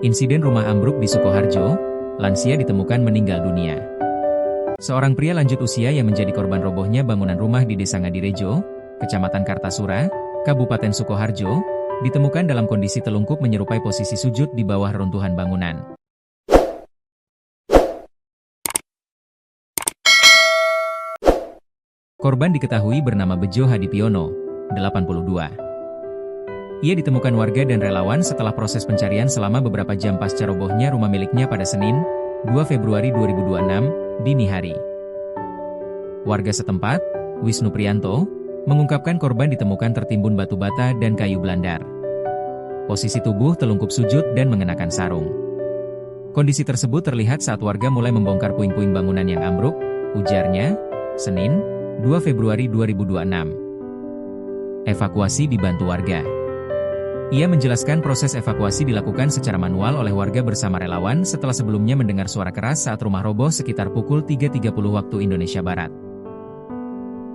Insiden rumah ambruk di Sukoharjo, lansia ditemukan meninggal dunia. Seorang pria lanjut usia yang menjadi korban robohnya bangunan rumah di Desa Ngadirejo, Kecamatan Kartasura, Kabupaten Sukoharjo, ditemukan dalam kondisi telungkup menyerupai posisi sujud di bawah runtuhan bangunan. Korban diketahui bernama Bejo Hadipiono, 82. Ia ditemukan warga dan relawan setelah proses pencarian selama beberapa jam pasca robohnya rumah miliknya pada Senin, 2 Februari 2026, dini hari. Warga setempat, Wisnu Priyanto, mengungkapkan korban ditemukan tertimbun batu bata dan kayu belandar. Posisi tubuh telungkup sujud dan mengenakan sarung. Kondisi tersebut terlihat saat warga mulai membongkar puing-puing bangunan yang ambruk, ujarnya, Senin, 2 Februari 2026. Evakuasi dibantu warga. Ia menjelaskan proses evakuasi dilakukan secara manual oleh warga bersama relawan setelah sebelumnya mendengar suara keras saat rumah roboh sekitar pukul 3.30 waktu Indonesia Barat.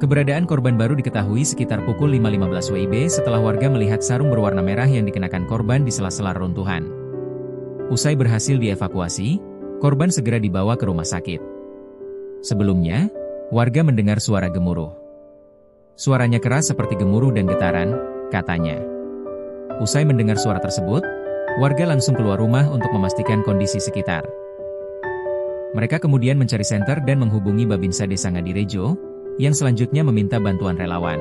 Keberadaan korban baru diketahui sekitar pukul 5.15 WIB setelah warga melihat sarung berwarna merah yang dikenakan korban di sela-sela runtuhan. Usai berhasil dievakuasi, korban segera dibawa ke rumah sakit. Sebelumnya, warga mendengar suara gemuruh. Suaranya keras seperti gemuruh dan getaran, katanya. Usai mendengar suara tersebut, warga langsung keluar rumah untuk memastikan kondisi sekitar. Mereka kemudian mencari senter dan menghubungi Babinsa Desa Ngadirejo, yang selanjutnya meminta bantuan relawan.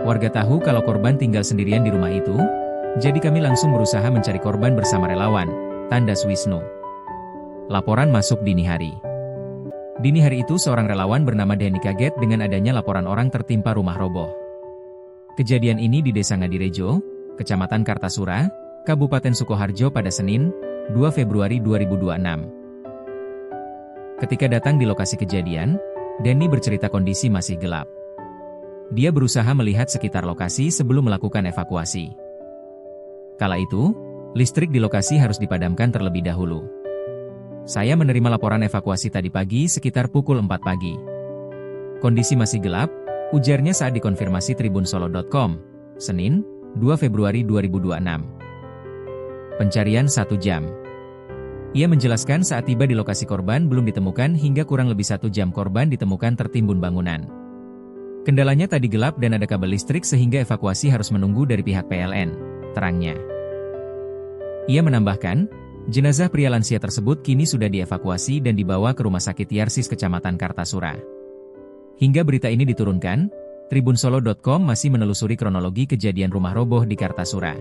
Warga tahu kalau korban tinggal sendirian di rumah itu, jadi kami langsung berusaha mencari korban bersama relawan, tandas Wisnu. Laporan masuk dini hari. Dini hari itu seorang relawan bernama Denny kaget dengan adanya laporan orang tertimpa rumah roboh. Kejadian ini di Desa Ngadirejo, Kecamatan Kartasura, Kabupaten Sukoharjo pada Senin, 2 Februari 2026. Ketika datang di lokasi kejadian, Denny bercerita kondisi masih gelap. Dia berusaha melihat sekitar lokasi sebelum melakukan evakuasi. Kala itu, listrik di lokasi harus dipadamkan terlebih dahulu. Saya menerima laporan evakuasi tadi pagi sekitar pukul 4 pagi. Kondisi masih gelap, ujarnya saat dikonfirmasi tribunsolo.com, Senin, 2 Februari 2026. Pencarian 1 jam. Ia menjelaskan saat tiba di lokasi korban belum ditemukan hingga kurang lebih 1 jam korban ditemukan tertimbun bangunan. Kendalanya tadi gelap dan ada kabel listrik sehingga evakuasi harus menunggu dari pihak PLN, terangnya. Ia menambahkan, jenazah pria lansia tersebut kini sudah dievakuasi dan dibawa ke Rumah Sakit Yarsis Kecamatan Kartasura. Hingga berita ini diturunkan, tribunsolo.com masih menelusuri kronologi kejadian rumah roboh di Kartasura.